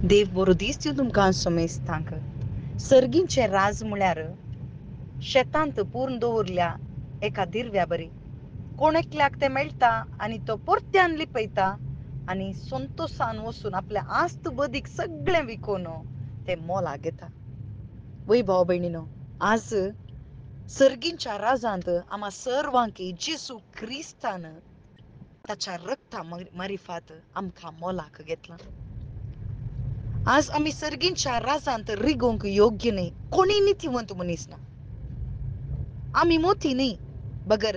देव बरो दीस दिवं तुमकां सोमेस्तांक. सर्गींचे राज म्हळ्यार शेतांत पूर्ण दवरल्या एका दिरव्या बरी. कोण एकल्याक ते मेळटा आनी तो परत्यान लिपयता आनी संतोषान वचून आपल्या आस्त बदीक सगळें विकोन ते मोलाक घेता. वय भाव भयणीनो, आज सर्गींच्या राजांत आम्हा सर्वांक जेजू क्रिस्तान ताच्या रक्ता मारिफात आमकां मोलाक घेतला. आज आम्ही सर्गींच्या राजांत रिगोंक योग्य नाही. कोणी नितिवंत मनीस ना. आम्ही मोठी नाही बगर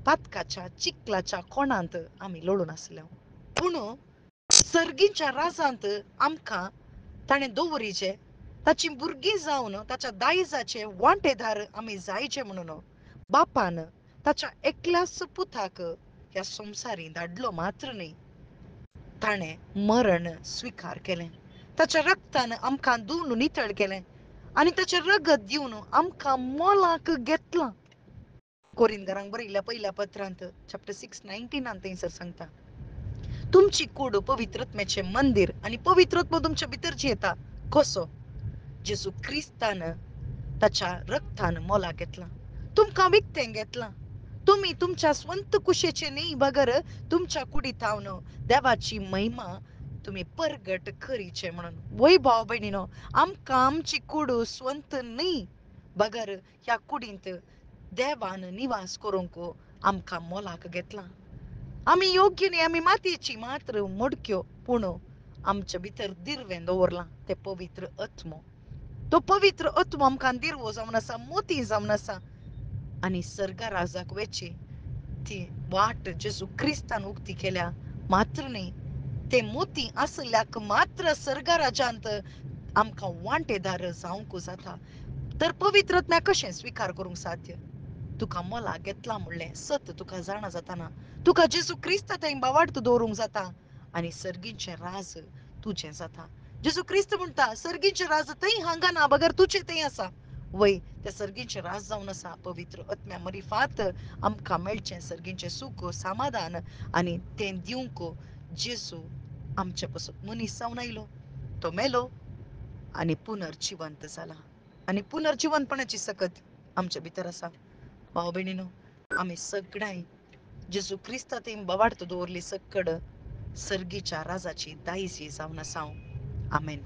पातकाच्या चिखलाच्या कोणांत आम्ही लोळून आसल्यो. पूण सर्गींच्या राजांत आमकां ताणें दवरिचे ताची भुरगीं जावन ताच्या दायजाचे वांटेदार आमी जायचे म्हणून बापान ताच्या एकल्याच पुताक ह्या संवसारीं धाडलो मात्र न्ही, ताणें मरण स्विकार केलें. ताच्या रक्तान आमकां धुवन नितळ केलें आनी ताचें रगत दिवन आमकां मोलाक घेतलां. कोरिंथांक बरयल्ल्या पयल्या पत्रांत चॅप्टर 6:19 थंयसर सांगता, तुमची कूड पवित्रात्म्याचें मंदीर आनी पवित्रात्मा तुमच्या भितर जियेता. कसो? जेजू क्रिस्तान ताच्या रक्तान मोलाक घेतलां. तुमकां विकतें घेतलां. तुम्ही तुमच्या स्वंत कुशेचे न्ही बगर तुमच्या कुडींत हावन देवाची महिमा तुम्ही परगट करीचे म्हणून. वय भाव भयणीनो, आमकां आमची कूड स्वंत न्ही बगर ह्या कुडींत देवान निवास करूंक आमकां मोलाक घेतलां. आमी योग्य न्ही, आमी मातयेची मात्र मोडक्यो, पूण आमच्या भितर दिर्वें दवरलां ते पवित्र आत्मो. तो पवित्र आत्मो आमकां दिरवो जावन आसा, मोती जावन आसा आनी सर्गा राजाक वेची ती वाट जेजू क्रिस्तान उक्ती केल्या मात्र न्ही, ते मोती आसल्याक मात्र सर्गा राजांत आमकां वांटेदार जावंक जाता. तर पवित्र आत्म्याक कशें स्विकार करूंक साध्य? तुका मोलाक घेतलां म्हणलें सत तुका जाणा जाताना तुका जेजू क्रिस्ता थंय बावार्थ दवरूंक जाता आनी सर्गींचें राज तुजें जाता. जेजू क्रिस्त म्हणटा, सर्गींचें राज थंय हांगा ना बगर तुजें थंय आसा. वय ते सर्गींचें राज जावन आसा पवित्र आत्म्या मरिफात आमकां मेळचें सर्गींचें सूख समाधान आनी तें दिवंक जेजू आमचे पासून मनीस जावन आयलो. तो मेलो आनी पुनर्जिवंत जाला आनी पुनर्जिवंतपणाची सकत आमच्या भितर आसा. भाव भयणीनो, आमी सगळ्यां जेजू क्रिस्ता थंय बोवार्थ दवरली सकड सर्गीच्या राजाची दायजी जावन आसा. आमेन.